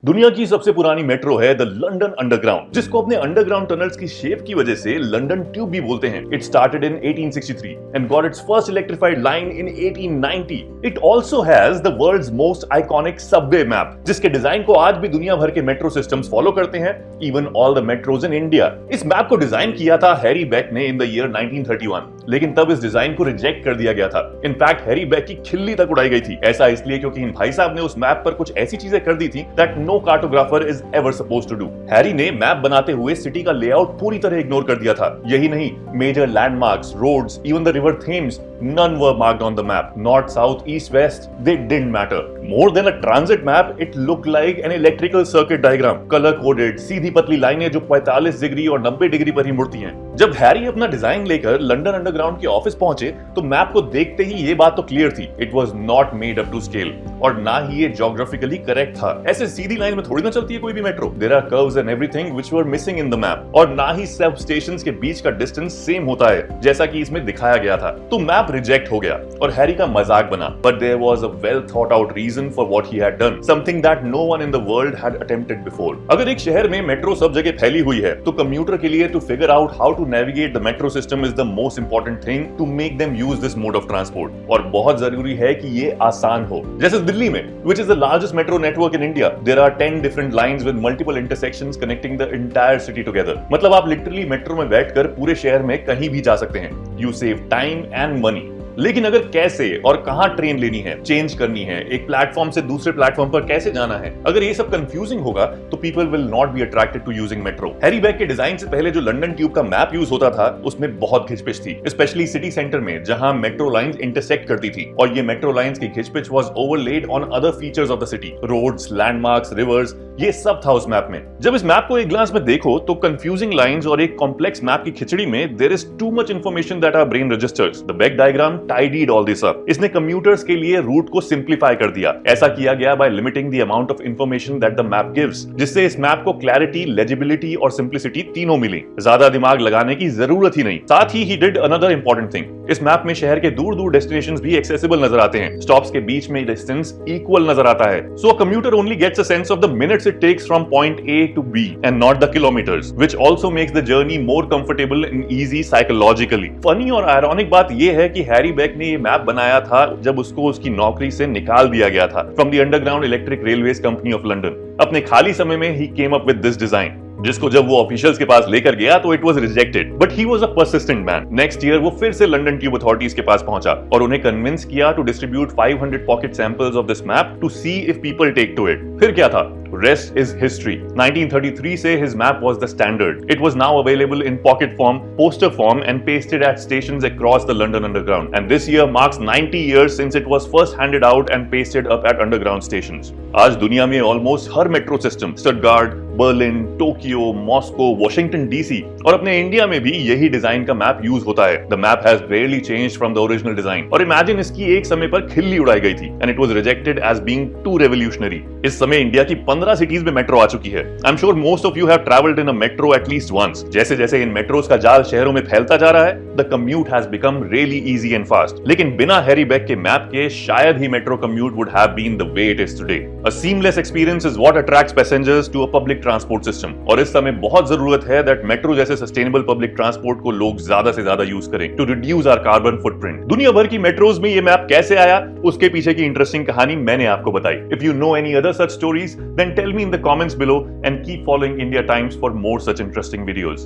दुनिया की सबसे पुरानी मेट्रो है द लंदन अंडरग्राउंड, जिसको अपने अंडरग्राउंड टनल्स की शेप की वजह से लंदन ट्यूब भी बोलते हैं। It started in 1863 and got its first electrified line in 1890। It also has the world's most iconic subway map, जिसके डिजाइन को आज भी दुनिया भर के मेट्रो सिस्टम्स फॉलो करते हैं, even all the metros in India. इस मैप को डिजाइन किया था हैरी बेक ने इन द ईयर 1931, लेकिन तब इस डिजाइन को रिजेक्ट कर दिया गया था। इनफैक्ट हैरी बेक की खिल्ली तक उड़ाई गई थी। ऐसा इसलिए क्योंकि इन भाई साहब ने उस मैप पर कुछ ऐसी चीजें कर दी थी that no cartographer is ever supposed to do। Harry ने मैप बनाते हुए सिटी का लेआउट पूरी तरह इग्नोर कर दिया था। यही नहीं, major landmarks, roads, even the river Thames, none were marked on the map। North, south, east, west, they didn't matter। More than a transit map, it looked like an electrical circuit diagram, color coded, सीधी पतली लाइनें जो 45 degree और 90 degree पर ही मुड़ती हैं। जब Harry अपना design लेकर London underground के ऑफिस पहुंचे तो मैप को देखते ही ये बात तो क्लियर थी, it was not made up to scale, और ना ही ये ज्योग्राफिकली करेक्ट था। ऐसे सीधी लाइन में थोड़ी ना चलती है कोई भी metro. There are curves and everything which were missing in the map, और ना ही सब स्टेशंस के बीच का डिस्टेंस सेम होता है जैसा कि इसमें दिखाया गया था। तो मैप रिजेक्ट हो गया और हैरी का मजाक बना। But there was a well thought out reason for what he had done, something that no one in the world had attempted before. अगर एक शहर में मेट्रो सब जगह फैली हुई है तो कम्यूटर के लिए to figure out how to navigate the metro system is the most important thing to make them use this mode of transport. और बहुत जरूरी है कि ये आसान हो। जैसे दिल्ली में, which is the largest metro network in India, there are 10 different lines with multiple intersections connecting the entire city together। मतलब आप लिटरली मेट्रो में बैठकर पूरे शहर में कहीं भी जा सकते हैं। You save time and money। लेकिन अगर कैसे और कहां ट्रेन लेनी है, चेंज करनी है, एक प्लेटफॉर्म से दूसरे प्लेटफॉर्म पर कैसे जाना है, अगर ये सब कंफ्यूजिंग होगा तो people will not be attracted to using metro. Harry Beck के डिजाइन से पहले जो लंदन ट्यूब का मैप यूज होता था उसमें बहुत घिचपिच थी, स्पेशली सिटी सेंटर में जहां मेट्रो लाइंस इंटरसेक्ट करती थी, और ये मेट्रो लाइंस की घिचपिच was overlaid on other features of the city, roads, landmarks, rivers, ये सब था उस मैप में। जब इस मैप को एक ग्लांस में देखो तो कंफ्यूजिंग लाइंस और एक कॉम्प्लेक्स मैप की खिचड़ी में there is too much information that our brain registers. The Beck diagram tidied all this up. इसने कम्यूटर्स के लिए रूट को सिंप्लीफाई कर दिया। ऐसा किया गया by limiting the amount of information that the map gives, जिससे इस मैप को क्लैरिटी, लेजिबिलिटी और सिंप्लिसिटी तीनों मिली। ज्यादा दिमाग लगाने की जरूरत ही नहीं। साथ he did another important thing, इस मैप में शहर के दूर दूर डेस्टिनेशंस भी एक्सेसिबल नजर आते हैं। स्टॉप्स के बीच में डिस्टेंस इक्वल नजर आता है। So a commuter only gets a sense of the minutes it takes from point A to B and not the kilometers, which also makes the journey more comfortable and easy psychologically। Funny और ironic बात यह है कि Harry bake ने ये map बनाया था जब उसको उसकी नौकरी से निकाल दिया गया था from the underground electric railways company of London. अपने खाली समय में he came up with this design, जिसको जब वो ऑफिशियल्स के पास लेकर गया तो it was rejected, but he was a persistent man. Next year वो फिर से लंदन ट्यूब अथॉरिटीज के पास पहुंचा और उन्हें कन्विंस किया to distribute 500 pocket samples of this map to see if people take to it. फिर क्या था? Rest is history। 1933 से his map was the standard। It was now available in pocket form, poster form and pasted at stations across the London Underground। And this year marks 90 years since it was first handed out and pasted up at underground stations। आज दुनिया में almost हर metro system, Stuttgart, Berlin, Tokyo, Moscow, Washington DC और अपने India में भी यही design का मैप यूज होता है। The map has rarely changed from the original design. और इमेजिन, इसकी एक समय पर खिल्ली उड़ाई गई थी and it was rejected as being too revolutionary. इस समय इंडिया की 15 सिटीज में मेट्रो आ चुकी है। I am sure most of you have travelled in a metro at least once. जैसे जैसे इन मेट्रोस का जाल शहरों में फैलता जा रहा है, the commute has become really easy and fast. लेकिन बिना हैरी बेक के मैप के शायद ही metro commute would have been the way it is today. A seamless experience is what attracts passengers to a public transport system. और इस समय बहुत जरूरत है दैट मेट्रो जैसे सस्टेनेबल पब्लिक ट्रांसपोर्ट को लोग ज्यादा से ज्यादा यूज करें to reduce our carbon footprint. दुनिया भर की मेट्रोज में ये मैप कैसे आया, उसके पीछे की इंटरेस्टिंग कहानी मैंने आपको बताई। If you know any other such stories, then tell me in the comments below and keep following India Times for more such interesting videos।